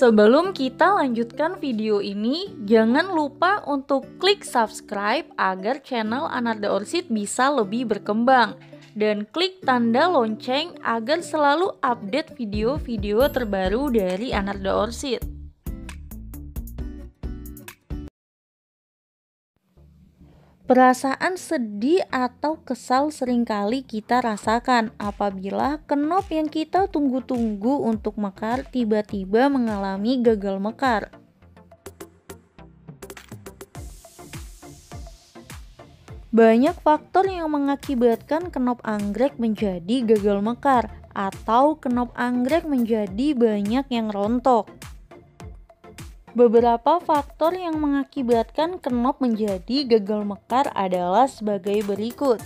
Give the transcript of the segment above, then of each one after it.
Sebelum kita lanjutkan video ini, jangan lupa untuk klik subscribe agar channel Anarda Orchid bisa lebih berkembang. Dan klik tanda lonceng agar selalu update video-video terbaru dari Anarda Orchid. Perasaan sedih atau kesal seringkali kita rasakan apabila kenop yang kita tunggu-tunggu untuk mekar tiba-tiba mengalami gagal mekar. Banyak faktor yang mengakibatkan kenop anggrek menjadi gagal mekar atau kenop anggrek menjadi banyak yang rontok. Beberapa faktor yang mengakibatkan kenop menjadi gagal mekar adalah sebagai berikut.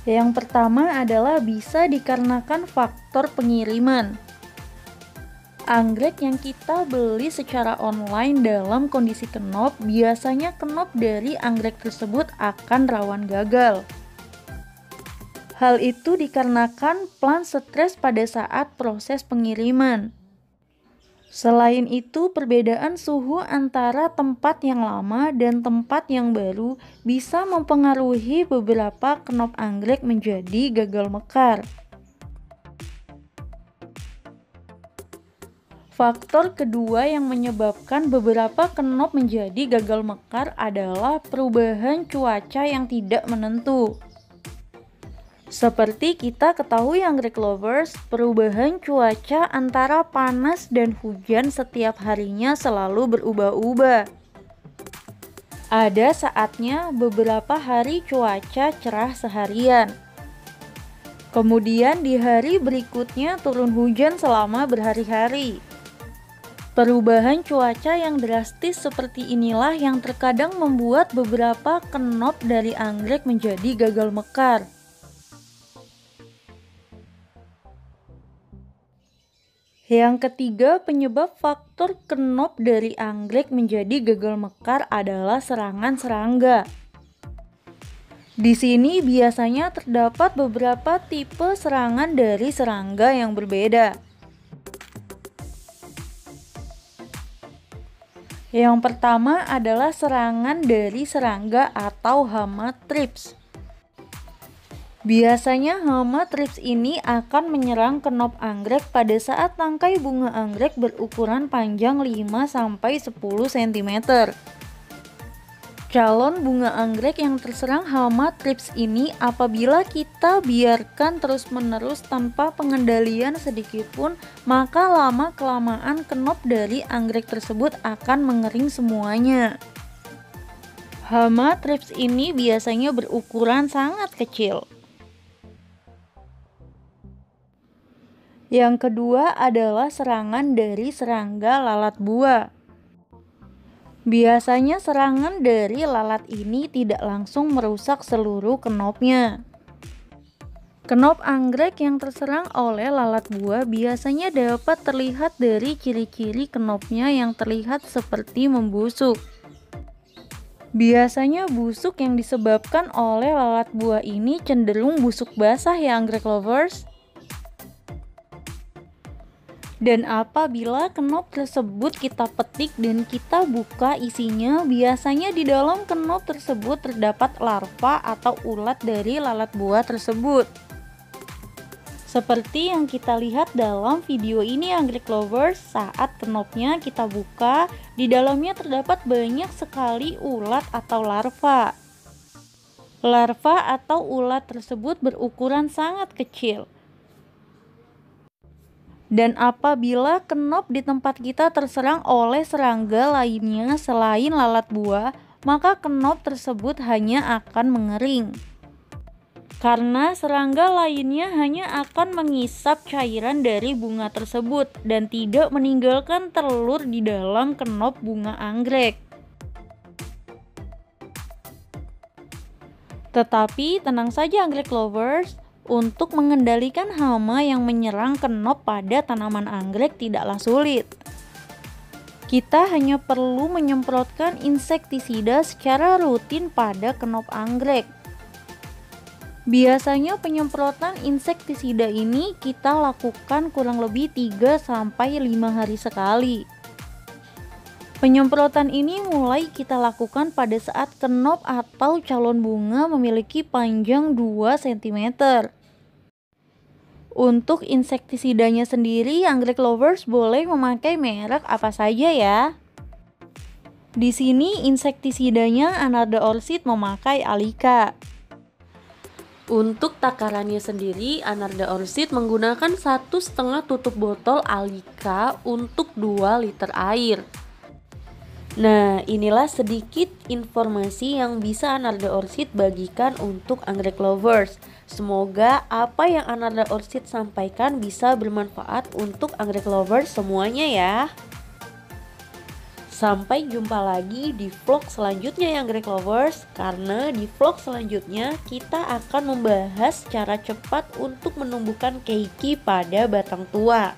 Yang pertama adalah bisa dikarenakan faktor pengiriman. Anggrek yang kita beli secara online dalam kondisi kenop, biasanya kenop dari anggrek tersebut akan rawan gagal. Hal itu dikarenakan plant stres pada saat proses pengiriman. Selain itu, perbedaan suhu antara tempat yang lama dan tempat yang baru bisa mempengaruhi beberapa kenop anggrek menjadi gagal mekar. Faktor kedua yang menyebabkan beberapa kenop menjadi gagal mekar adalah perubahan cuaca yang tidak menentu. Seperti kita ketahui anggrek lovers, perubahan cuaca antara panas dan hujan setiap harinya selalu berubah-ubah. Ada saatnya beberapa hari cuaca cerah seharian. Kemudian di hari berikutnya turun hujan selama berhari-hari. Perubahan cuaca yang drastis seperti inilah yang terkadang membuat beberapa kenop dari anggrek menjadi gagal mekar. Yang ketiga, penyebab faktor kenop dari anggrek menjadi gagal mekar adalah serangan serangga. Di sini biasanya terdapat beberapa tipe serangan dari serangga yang berbeda. Yang pertama adalah serangan dari serangga atau hama thrips. Biasanya hama thrips ini akan menyerang kenop anggrek pada saat tangkai bunga anggrek berukuran panjang 5-10 cm. Calon bunga anggrek yang terserang hama thrips ini apabila kita biarkan terus-menerus tanpa pengendalian sedikitpun, maka lama-kelamaan kenop dari anggrek tersebut akan mengering semuanya. Hama thrips ini biasanya berukuran sangat kecil. Yang kedua adalah serangan dari serangga lalat buah. Biasanya serangan dari lalat ini tidak langsung merusak seluruh kenopnya. Kenop anggrek yang terserang oleh lalat buah biasanya dapat terlihat dari ciri-ciri kenopnya yang terlihat seperti membusuk. Biasanya busuk yang disebabkan oleh lalat buah ini cenderung busuk basah ya anggrek lovers. Dan apabila kenop tersebut kita petik dan kita buka isinya, biasanya di dalam kenop tersebut terdapat larva atau ulat dari lalat buah tersebut. Seperti yang kita lihat dalam video ini anggrek lovers, saat kenopnya kita buka, di dalamnya terdapat banyak sekali ulat atau larva. Larva atau ulat tersebut berukuran sangat kecil. Dan apabila kenop di tempat kita terserang oleh serangga lainnya selain lalat buah, maka kenop tersebut hanya akan mengering. Karena serangga lainnya hanya akan mengisap cairan dari bunga tersebut dan tidak meninggalkan telur di dalam kenop bunga anggrek. Tetapi tenang saja anggrek lovers, untuk mengendalikan hama yang menyerang kenop pada tanaman anggrek tidaklah sulit. Kita hanya perlu menyemprotkan insektisida secara rutin pada kenop anggrek. Biasanya penyemprotan insektisida ini kita lakukan kurang lebih 3-5 hari sekali. Penyemprotan ini mulai kita lakukan pada saat kenop atau calon bunga memiliki panjang 2 cm. Untuk insektisidanya sendiri, anggrek lovers boleh memakai merek apa saja ya. Di sini insektisidanya Anarda Orchid memakai Alika. Untuk takarannya sendiri, Anarda Orchid menggunakan 1,5 tutup botol Alika untuk 2 liter air. Nah, inilah sedikit informasi yang bisa Anarda Orchid bagikan untuk anggrek lovers. Semoga apa yang Anarda Orchid sampaikan bisa bermanfaat untuk anggrek lovers semuanya ya. Sampai jumpa lagi di vlog selanjutnya ya anggrek lovers, karena di vlog selanjutnya kita akan membahas cara cepat untuk menumbuhkan keiki pada batang tua.